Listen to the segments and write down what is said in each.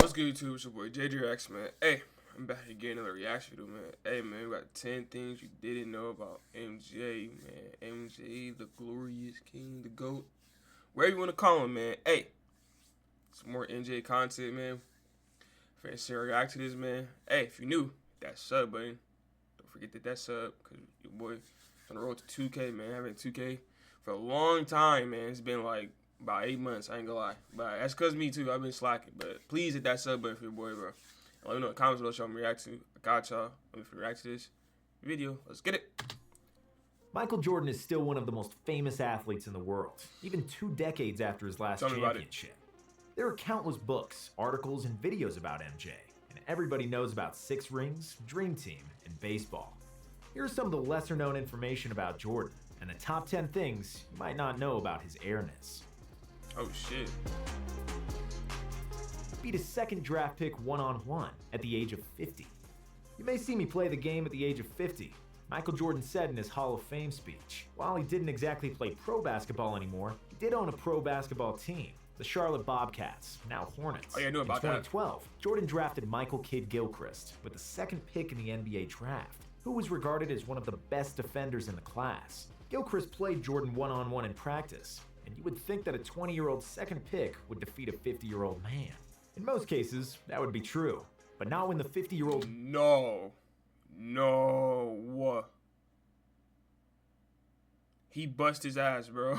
What's good, YouTube? It's your boy JJX, man. Hey, I'm back here getting another reaction video, man. Hey, man, we got 10 things you didn't know about MJ, man. MJ, the glorious king, the GOAT. Wherever you want to call him, man. Hey, some more MJ content, man. Fancy react to this, man. Hey, if you're new, hit that sub button. Don't forget that sub, because your boy on the road to 2K, man. I've been 2K for a long time, man. It's been like about 8 months, I ain't gonna lie. But that's because me too, I've been slacking. But please hit that sub button for your boy, bro. Let me know in the comments what y'all react to. I got y'all. Let me react to this video. Let's get it. Michael Jordan is still one of the most famous athletes in the world, even 2 decades after his last championship. There are countless books, articles, and videos about MJ, and everybody knows about 6 rings, Dream Team, and baseball. Here's some of the lesser-known information about Jordan, and the top 10 things you might not know about his airness. Oh shit. Beat a second draft pick one-on-one at the age of 50. You may see me play the game at the age of 50, Michael Jordan said in his Hall of Fame speech. While he didn't exactly play pro basketball anymore, he did own a pro basketball team, the Charlotte Bobcats, now Hornets. Oh yeah, I knew about that. In 2012, Jordan drafted Michael Kidd-Gilchrist with the 2nd pick in the NBA draft, who was regarded as one of the best defenders in the class. Gilchrist played Jordan one-on-one in practice, and you would think that a 20-year-old 2nd pick would defeat a 50-year-old man. In most cases, that would be true, but not when the 50-year-old... No. He bust his ass, bro.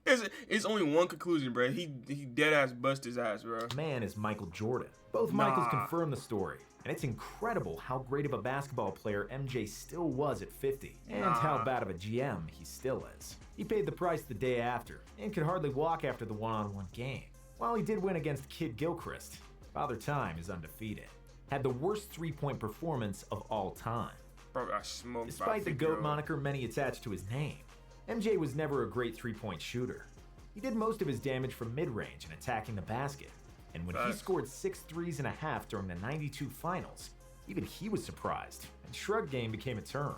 It's only one conclusion, bro. He dead ass bust his ass, bro. Man is Michael Jordan. Both Michaels confirm the story, and it's incredible how great of a basketball player MJ still was at 50, and how bad of a GM he still is. He paid the price the day after, and could hardly walk after the one-on-one game. While he did win against Kidd-Gilchrist, Father Time is undefeated. Had the worst 3-point performance of all time. Bro, I smoked. Despite the GOAT moniker many attached to his name, MJ was never a great 3-point shooter. He did most of his damage from mid-range and attacking the basket. And when he scored 6 threes and a half during the '92 finals, even he was surprised, and Shrug Game became a term.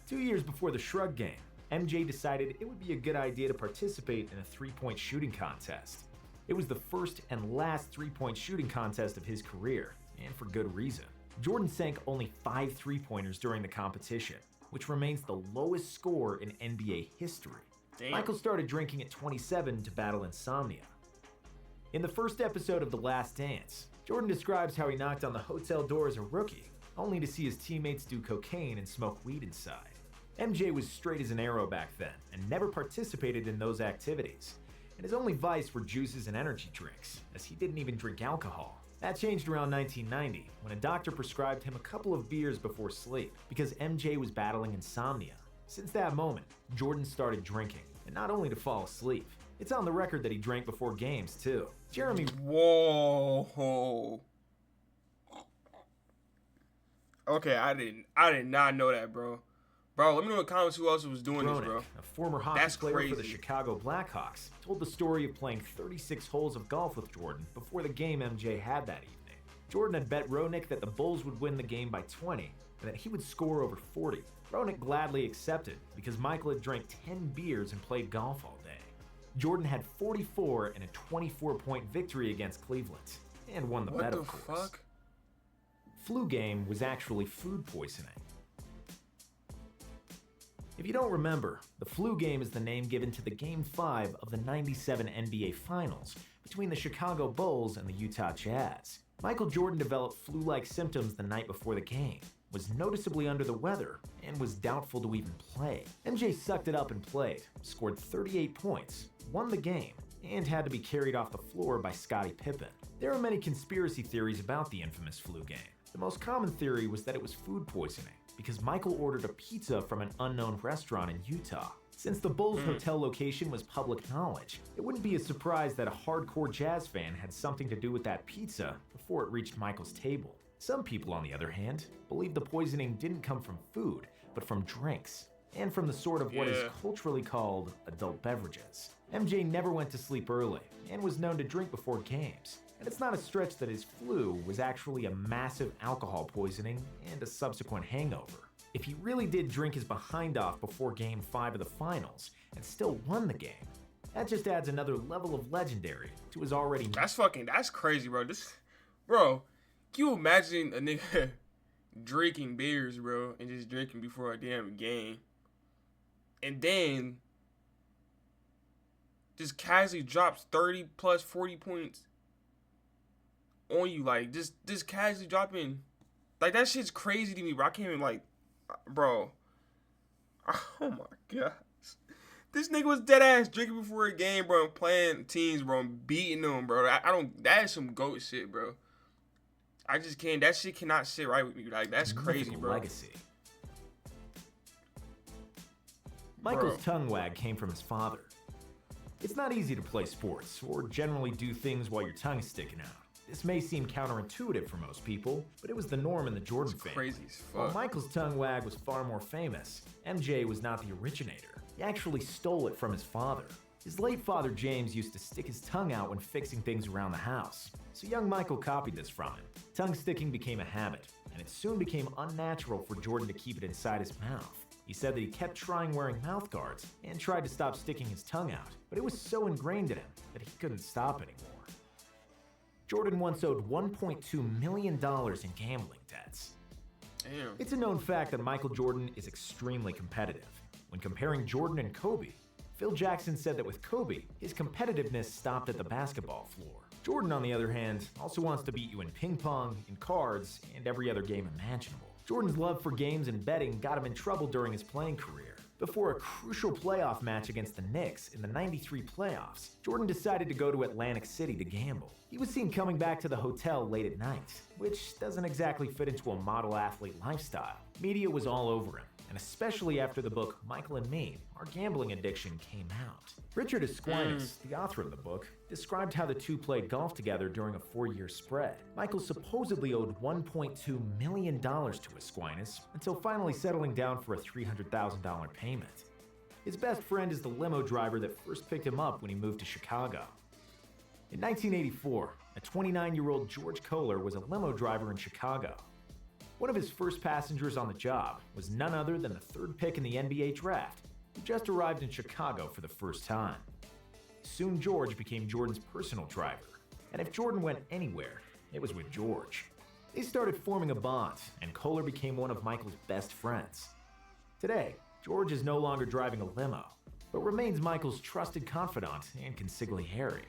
2 years before the Shrug Game, MJ decided it would be a good idea to participate in a 3-point shooting contest. It was the first and last 3-point shooting contest of his career, and for good reason. Jordan sank only 5 3-pointers during the competition, which remains the lowest score in NBA history. Damn. Michael started drinking at 27 to battle insomnia. In the first episode of The Last Dance, Jordan describes how he knocked on the hotel door as a rookie, only to see his teammates do cocaine and smoke weed inside. MJ was straight as an arrow back then, and never participated in those activities. And his only vice were juices and energy drinks, as he didn't even drink alcohol. That changed around 1990, when a doctor prescribed him a couple of beers before sleep, because MJ was battling insomnia. Since that moment, Jordan started drinking, and not only to fall asleep. It's on the record that he drank before games, too. Jeremy... Whoa. Okay, I did not know that, bro. Bro, let me know in the comments who else was doing this, bro. A former hockey player for the Chicago Blackhawks, told the story of playing 36 holes of golf with Jordan before the game MJ had that evening. Jordan had bet Roenick that the Bulls would win the game by 20 and that he would score over 40. Roenick gladly accepted because Michael had drank 10 beers and played golf all day. Jordan had 44 in a 24-point victory against Cleveland and won the bet, of course. What the fuck? Flu game was actually food poisoning. If you don't remember, the flu game is the name given to the Game 5 of the '97 NBA Finals between the Chicago Bulls and the Utah Jazz. Michael Jordan developed flu-like symptoms the night before the game, was noticeably under the weather, and was doubtful to even play. MJ sucked it up and played, scored 38 points, won the game, and had to be carried off the floor by Scottie Pippen. There are many conspiracy theories about the infamous flu game. The most common theory was that it was food poisoning, because Michael ordered a pizza from an unknown restaurant in Utah. Since the Bulls' hotel location was public knowledge, it wouldn't be a surprise that a hardcore Jazz fan had something to do with that pizza before it reached Michael's table. Some people, on the other hand, believe the poisoning didn't come from food, but from drinks, and from the sort of what is culturally called adult beverages. MJ never went to sleep early, and was known to drink before games. And it's not a stretch that his flu was actually a massive alcohol poisoning and a subsequent hangover. If he really did drink his behind off before Game 5 of the finals and still won the game, that just adds another level of legendary to his already... That's crazy, bro. Bro, can you imagine a nigga drinking beers, bro, and just drinking before a damn game, and then just casually drops 30 plus 40 points on you, like just casually dropping, like that shit's crazy to me, bro. I can't even like, bro. Oh my god, this nigga was dead ass drinking before a game, bro, and playing teams, bro, and beating them, bro. I don't. That is some goat shit, bro. I just can't. That shit cannot sit right with me. Like that's crazy, bro. Legacy. Michael's tongue wag came from his father. It's not easy to play sports or generally do things while your tongue is sticking out. This may seem counterintuitive for most people, but it was the norm in the Jordan family. Crazy as fuck. While Michael's tongue wag was far more famous, MJ was not the originator. He actually stole it from his father. His late father James used to stick his tongue out when fixing things around the house, so young Michael copied this from him. Tongue sticking became a habit, and it soon became unnatural for Jordan to keep it inside his mouth. He said that he kept trying wearing mouth guards and tried to stop sticking his tongue out, but it was so ingrained in him that he couldn't stop anymore. Jordan once owed $1.2 million in gambling debts. Damn. It's a known fact that Michael Jordan is extremely competitive. When comparing Jordan and Kobe, Phil Jackson said that with Kobe, his competitiveness stopped at the basketball floor. Jordan, on the other hand, also wants to beat you in ping pong, in cards, and every other game imaginable. Jordan's love for games and betting got him in trouble during his playing career. Before a crucial playoff match against the Knicks in the '93 playoffs, Jordan decided to go to Atlantic City to gamble. He was seen coming back to the hotel late at night, which doesn't exactly fit into a model athlete lifestyle. Media was all over him, and especially after the book Michael and Me, Our Gambling Addiction came out. Richard Esquinas, the author of the book, described how the two played golf together during a 4-year spread. Michael supposedly owed $1.2 million to Esquinas until finally settling down for a $300,000 payment. His best friend is the limo driver that first picked him up when he moved to Chicago. In 1984, a 29-year-old George Kohler was a limo driver in Chicago. One of his first passengers on the job was none other than the third pick in the NBA draft, who just arrived in Chicago for the first time. Soon George became Jordan's personal driver, and if Jordan went anywhere, it was with George. They started forming a bond, and Kohler became one of Michael's best friends. Today, George is no longer driving a limo, but remains Michael's trusted confidant and consigliere.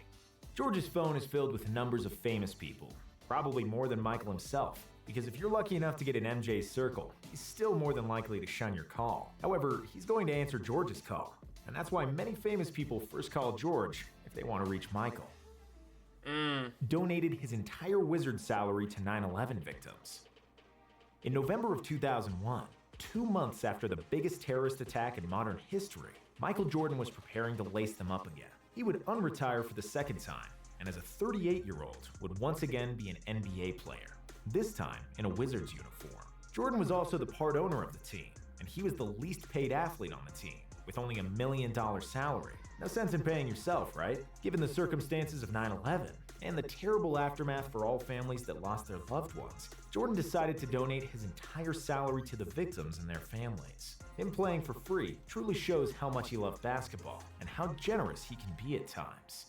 George's phone is filled with numbers of famous people, probably more than Michael himself, because if you're lucky enough to get in MJ's circle, he's still more than likely to shun your call. However, he's going to answer George's call, and that's why many famous people first call George if they want to reach Michael. Donated his entire Wizard salary to 9/11 victims. In November of 2001, 2 months after the biggest terrorist attack in modern history, Michael Jordan was preparing to lace them up again. He would unretire for the second time, and as a 38-year-old, would once again be an NBA player, this time in a Wizards uniform. Jordan was also the part owner of the team, and he was the least paid athlete on the team, with only $1 million salary. No sense in paying yourself, right? Given the circumstances of 9/11 and the terrible aftermath for all families that lost their loved ones, Jordan decided to donate his entire salary to the victims and their families. Him playing for free truly shows how much he loved basketball and how generous he can be at times.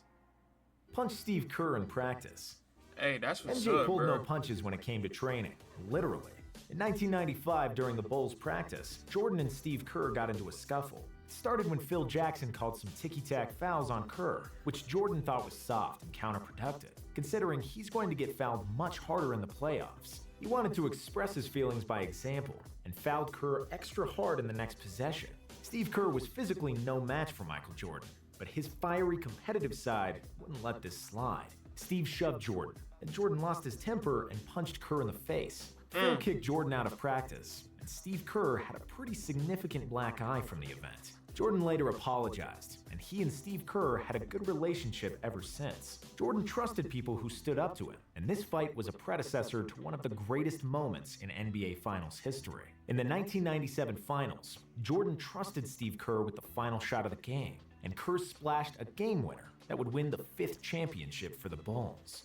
Punch Steve Kerr in practice. Hey, that's what's MJ up, pulled bro. no punches when it came to training, literally. In 1995, during the Bulls' practice, Jordan and Steve Kerr got into a scuffle. It started when Phil Jackson called some ticky-tack fouls on Kerr, which Jordan thought was soft and counterproductive, considering he's going to get fouled much harder in the playoffs. He wanted to express his feelings by example, and fouled Kerr extra hard in the next possession. Steve Kerr was physically no match for Michael Jordan, but his fiery competitive side wouldn't let this slide. Steve shoved Jordan, and Jordan lost his temper and punched Kerr in the face. Phil kicked Jordan out of practice, and Steve Kerr had a pretty significant black eye from the event. Jordan later apologized, and he and Steve Kerr had a good relationship ever since. Jordan trusted people who stood up to him, and this fight was a predecessor to one of the greatest moments in NBA Finals history. In the 1997 Finals, Jordan trusted Steve Kerr with the final shot of the game, and Kerr splashed a game winner that would win the 5th championship for the Bulls.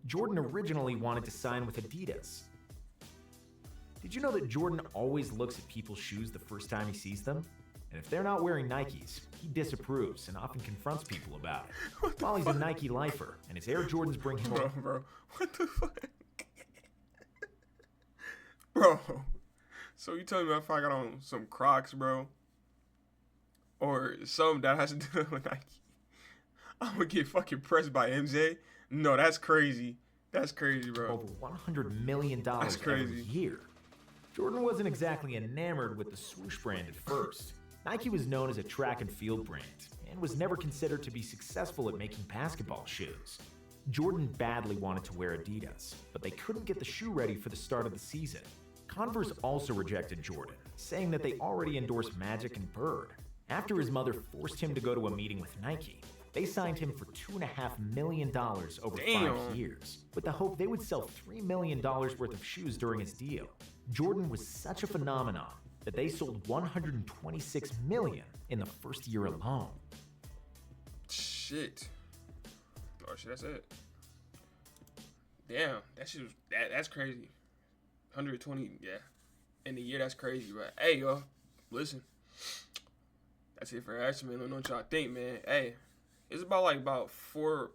Jordan originally wanted to sign with Adidas. Did you know that Jordan always looks at people's shoes the first time he sees them? and if they're not wearing Nikes, he disapproves and often confronts people about it. While he's a Nike lifer, and his Air Jordans bring him... Bro, what the fuck? Bro, so you telling me if I got on some Crocs, bro, or something that has to do with Nike, I'm gonna get fucking pressed by MJ? No, that's crazy. That's crazy, bro. Over $100 million every year. Jordan wasn't exactly enamored with the swoosh brand at first. Nike was known as a track and field brand, and was never considered to be successful at making basketball shoes. Jordan badly wanted to wear Adidas, but they couldn't get the shoe ready for the start of the season. Converse also rejected Jordan, saying that they already endorsed Magic and Bird. After his mother forced him to go to a meeting with Nike, they signed him for $2.5 million over 5 years, with the hope they would sell $3 million worth of shoes during his deal. Jordan was such a phenomenon that they sold $126 million in the first year alone. Shit. Oh shit, that's it. Damn, that shit was that's crazy. 120, yeah. In a year, that's crazy, right? Hey, y'all, listen. That's it for action, man. Let me know what y'all think, man. Hey, it's about 4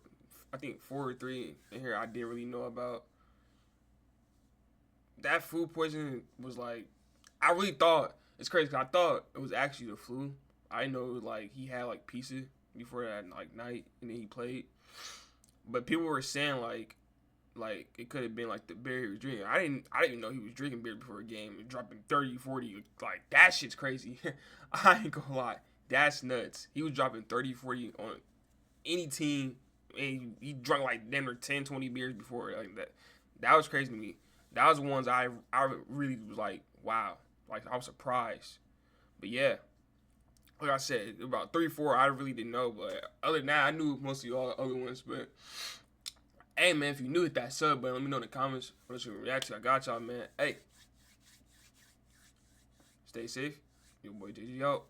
or 3 in here I didn't really know about. That food poisoning was like, I really thought, it's crazy, because I thought it was actually the flu. I know, like, he had, like, pizza before that, like, night, and then he played. But people were saying, like it could have been like the beer he was drinking. I didn't even know he was drinking beer before a game and dropping 30, 40. Like, that shit's crazy. I ain't gonna lie. That's nuts. He was dropping 30, 40 on any team, and he drank like damn near 10, 20 beers before. Like that. That was crazy to me. That was the ones I really was like, wow. Like, I was surprised. But yeah. Like I said, about 3, 4 I really didn't know. But other than that, I knew most of all the other ones. But hey, man, if you're new, hit that sub button. Let me know in the comments what you react to. I got y'all, man. Hey, stay safe. Your boy JG out.